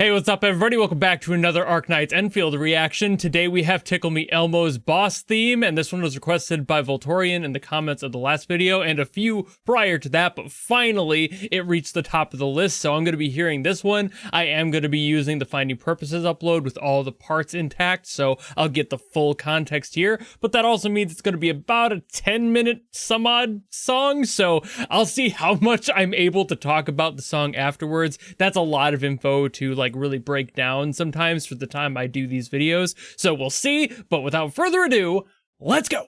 Hey, what's up everybody? Welcome back to another Arknights Endfield reaction. Today we have Tickle Me Elmo's boss theme, and this one was requested by Voltorian in the comments of the last video, and a few prior to that, but finally it reached the top of the list, so I'm going to be hearing this one. I am going to be using the Finding Purposes upload with all the parts intact, so I'll get the full context here, but that also means it's going to be about a 10-minute some odd song, so I'll see how much I'm able to talk about the song afterwards. That's a lot of info to really break down sometimes for the time I do these videos, so we'll see. But without further ado, let's go.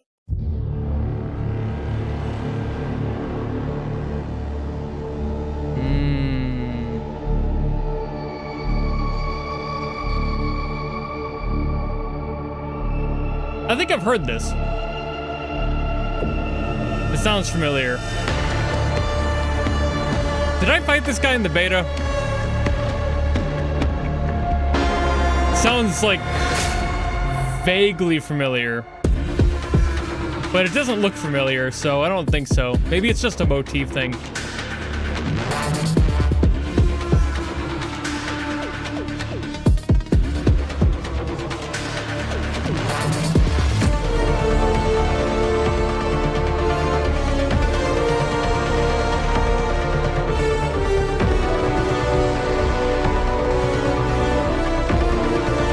I think I've heard this. It sounds familiar. Did I fight this guy in the beta? Sounds like vaguely familiar, but it doesn't look familiar, so I don't think so. Maybe it's just a motif thing.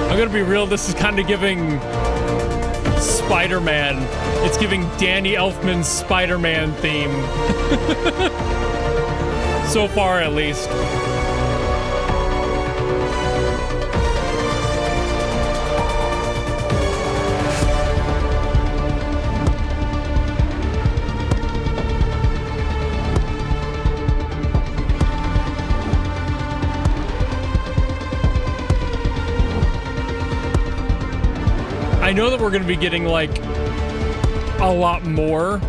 I'm gonna be real, this is kind of giving Spider-Man. It's giving Danny Elfman's Spider-Man theme. So far, at least. I know that we're going to be getting like a lot more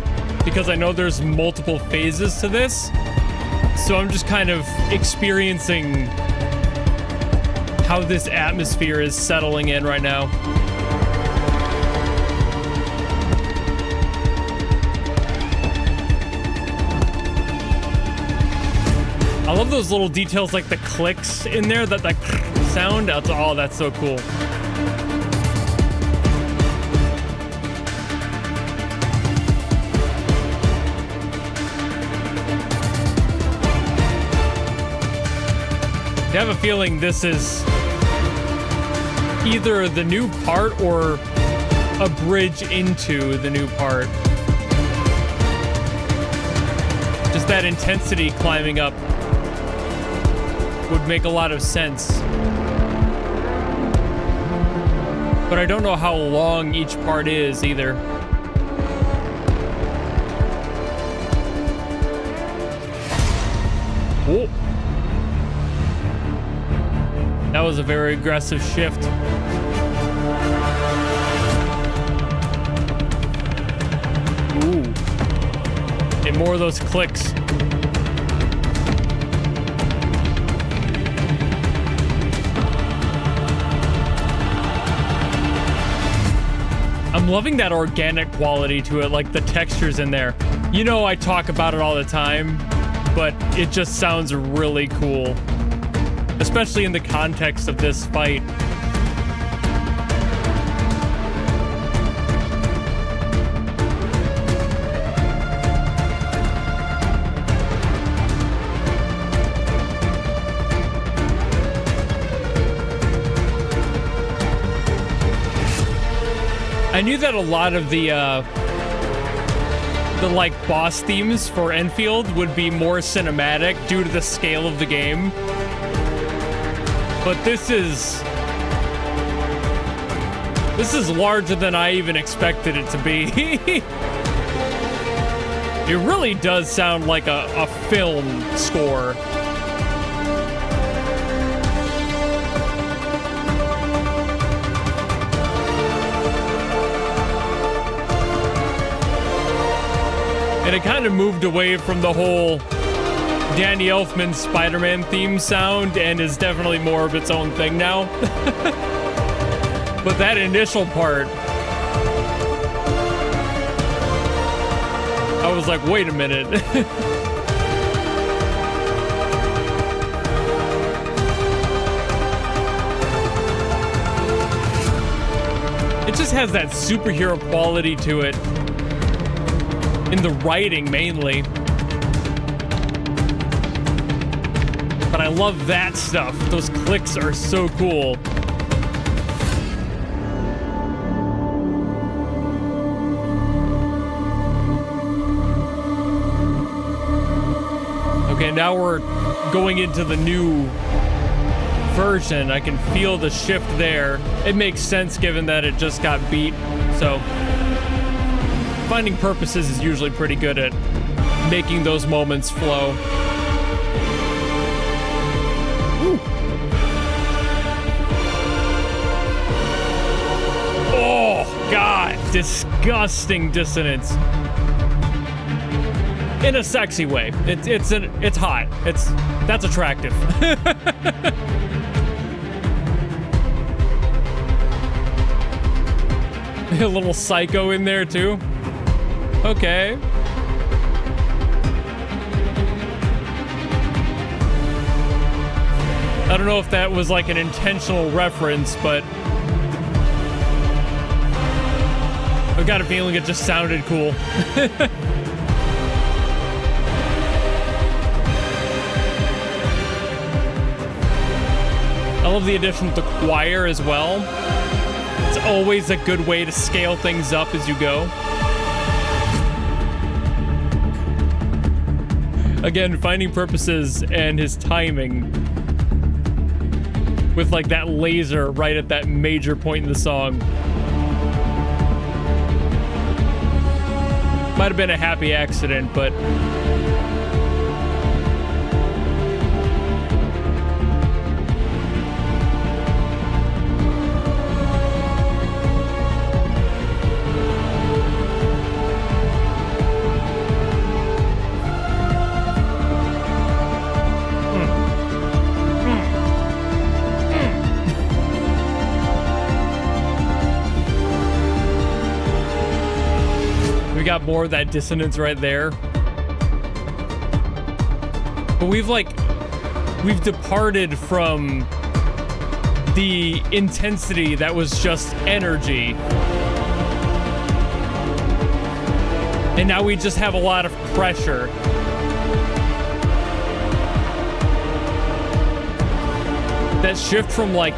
because I know there's multiple phases to this, so I'm just kind of experiencing how this atmosphere is settling in right now. I love those little details like the clicks in there, that like sound. That's so cool. I have a feeling this is either the new part or a bridge into the new part. Just that intensity climbing up would make a lot of sense. But I don't know how long each part is either. Oh. That was a very aggressive shift. Ooh. And more of those clicks. I'm loving that organic quality to it, like the textures in there. You know, I talk about it all the time, but it just sounds really cool. Especially in the context of this fight. I knew that a lot of the like boss themes for Endfield would be more cinematic due to the scale of the game. But this is larger than I even expected it to be. It really does sound like a film score. And it kind of moved away from the whole Danny Elfman's Spider-Man theme sound and is definitely more of its own thing now. But that initial part, I was like, wait a minute. It just has that superhero quality to it. In the writing, mainly. But I love that stuff. Those clicks are so cool. Okay, now we're going into the new version. I can feel the shift there. It makes sense given that it just got beat. So finding purposes is usually pretty good at making those moments flow. Ooh. Oh God, disgusting dissonance. In a sexy way. It's hot. That's attractive. A little psycho in there too. Okay. I don't know if that was like an intentional reference, but I've got a feeling it just sounded cool. I love the addition of the choir as well. It's always a good way to scale things up as you go. Again, finding purposes and his timing with like that laser right at that major point in the song. Might have been a happy accident, but we got more of that dissonance right there. But we've departed from the intensity that was just energy. And now we just have a lot of pressure. That shift from like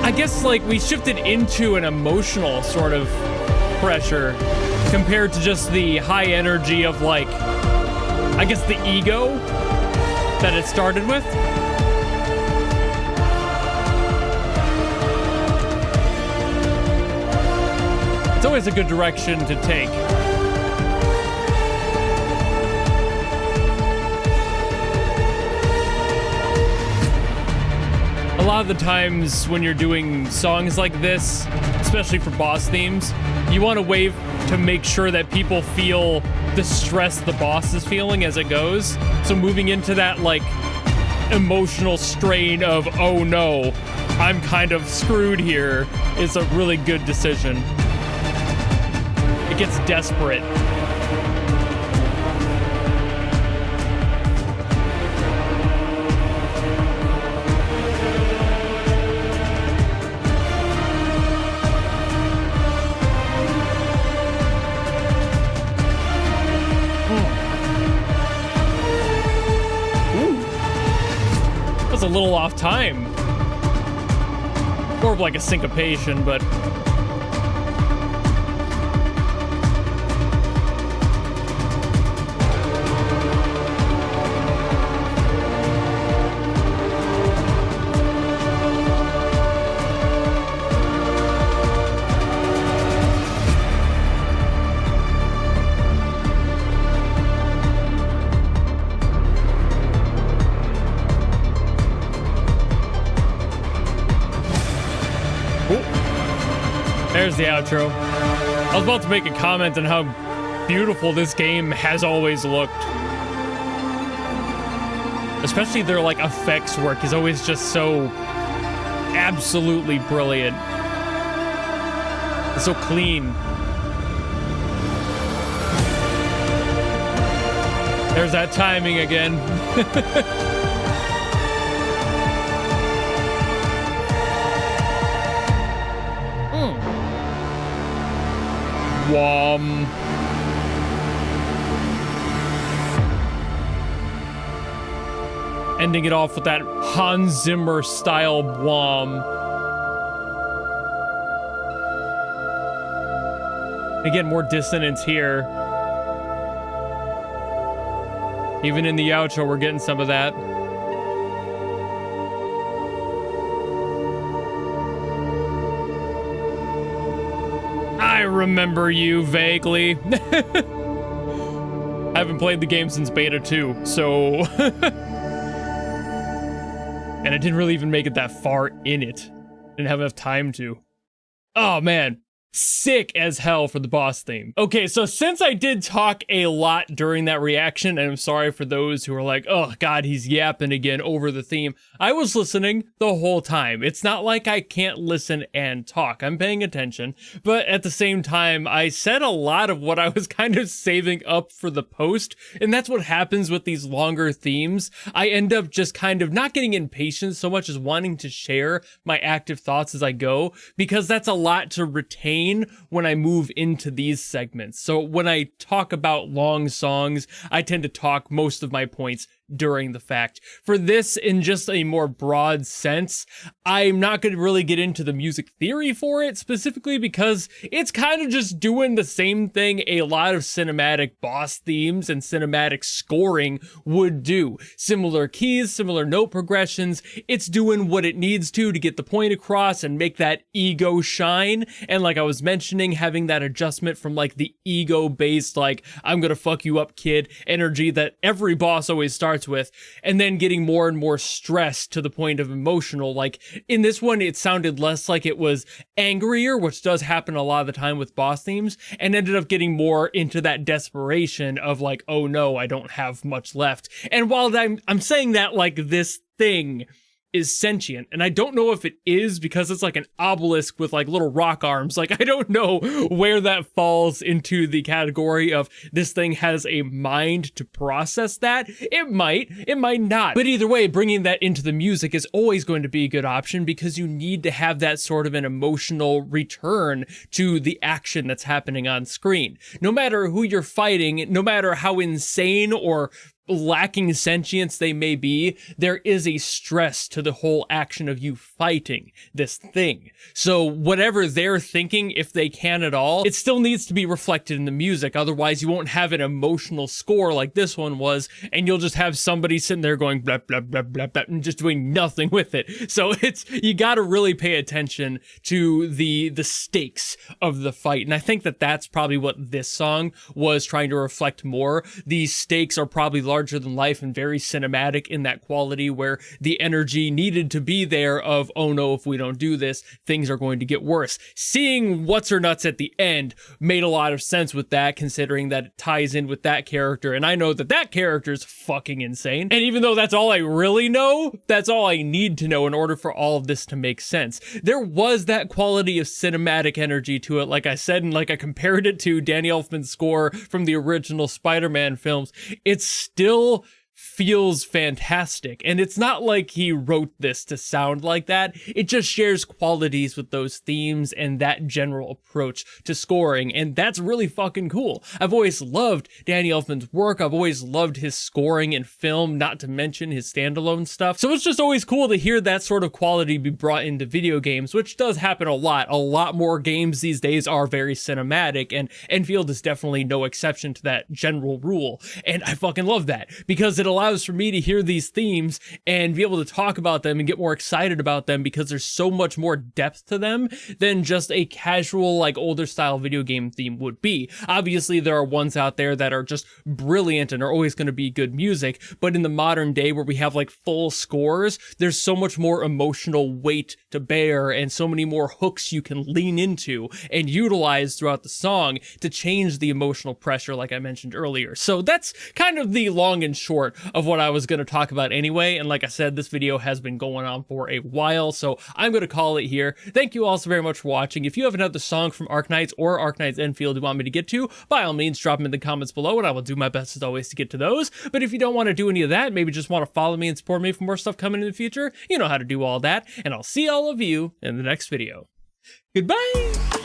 I guess like we shifted into an emotional sort of pressure compared to just the high energy of like, I guess the ego that it started with. It's always a good direction to take. A lot of the times when you're doing songs like this, especially for boss themes, you want a way to make sure that people feel the stress the boss is feeling as it goes. So moving into that like emotional strain of, oh no, I'm kind of screwed here, is a really good decision. It gets desperate. A little off time. More of like a syncopation, but there's the outro. I was about to make a comment on how beautiful this game has always looked. Especially their like effects work is always just so absolutely brilliant. It's so clean. There's that timing again. Wham. Ending it off with that Hans Zimmer style wham. Again, more dissonance here. Even in the outro, we're getting some of that. I remember you vaguely. I haven't played the game since beta 2, so... And I didn't really even make it that far in it. Didn't have enough time to. Oh, man. Sick as hell for the boss theme. Okay, so since I did talk a lot during that reaction, and I'm sorry for those who are like, oh god, he's yapping again over the theme, I was listening the whole time. It's not like I can't listen and talk. I'm paying attention, but at the same time, I said a lot of what I was kind of saving up for the post, and that's what happens with these longer themes. I end up just kind of not getting impatient so much as wanting to share my active thoughts as I go, because that's a lot to retain when I move into these segments. So when I talk about long songs, I tend to talk most of my points during the fact. For this, in just a more broad sense, I'm not going to really get into the music theory for it, specifically because it's kind of just doing the same thing a lot of cinematic boss themes and cinematic scoring would do. Similar keys, similar note progressions, it's doing what it needs to get the point across and make that ego shine. And like I was mentioning, having that adjustment from like the ego-based, like, I'm gonna fuck you up, kid, energy that every boss always starts with, and then getting more and more stressed to the point of emotional. Like in this one, it sounded less like it was angrier, which does happen a lot of the time with boss themes, and ended up getting more into that desperation of like, oh no, I don't have much left. And while I'm saying that like this thing is sentient, and I don't know if it is because it's like an obelisk with like little rock arms. Like, I don't know where that falls into the category of this thing has a mind to process that. It might not. But either way, bringing that into the music is always going to be a good option because you need to have that sort of an emotional return to the action that's happening on screen. No matter who you're fighting, no matter how insane or lacking sentience they may be, there is a stress to the whole action of you fighting this thing. So whatever they're thinking, if they can at all, it still needs to be reflected in the music. Otherwise, you won't have an emotional score like this one was, and you'll just have somebody sitting there going blah, blah, blah, blah, blah, and just doing nothing with it. So you gotta really pay attention to the stakes of the fight. And I think that that's probably what this song was trying to reflect more. These stakes are probably larger than life and very cinematic in that quality where the energy needed to be there of, oh no, if we don't do this, things are going to get worse. Seeing What's Her Nuts at the end made a lot of sense with that, considering that it ties in with that character, and I know that that character is fucking insane. And even though that's all I really know, that's all I need to know in order for all of this to make sense. There was that quality of cinematic energy to it, like I said, and like I compared it to Danny Elfman's score from the original Spider-Man films. It's still feels fantastic, and it's not like he wrote this to sound like that. It just shares qualities with those themes and that general approach to scoring, and that's really fucking cool. I've always loved Danny Elfman's work. I've always loved his scoring in film, not to mention his standalone stuff. So it's just always cool to hear that sort of quality be brought into video games, which does happen a lot. A lot more games these days are very cinematic, and Endfield is definitely no exception to that general rule. And I fucking love that because it allows for me to hear these themes and be able to talk about them and get more excited about them because there's so much more depth to them than just a casual, like, older style video game theme would be. Obviously, there are ones out there that are just brilliant and are always going to be good music, but in the modern day where we have like full scores, there's so much more emotional weight to bear and so many more hooks you can lean into and utilize throughout the song to change the emotional pressure, like I mentioned earlier. So that's kind of the long and short of what I was going to talk about anyway, and like I said, this video has been going on for a while, so I'm going to call it here. Thank you all so very much for watching. If you have another song from Arknights or Arknights Endfield you want me to get to, by all means drop them in the comments below and I will do my best as always to get to those. But if you don't want to do any of that, maybe just want to follow me and support me for more stuff coming in the future, you know how to do all that, and I'll see all of you in the next video. Goodbye!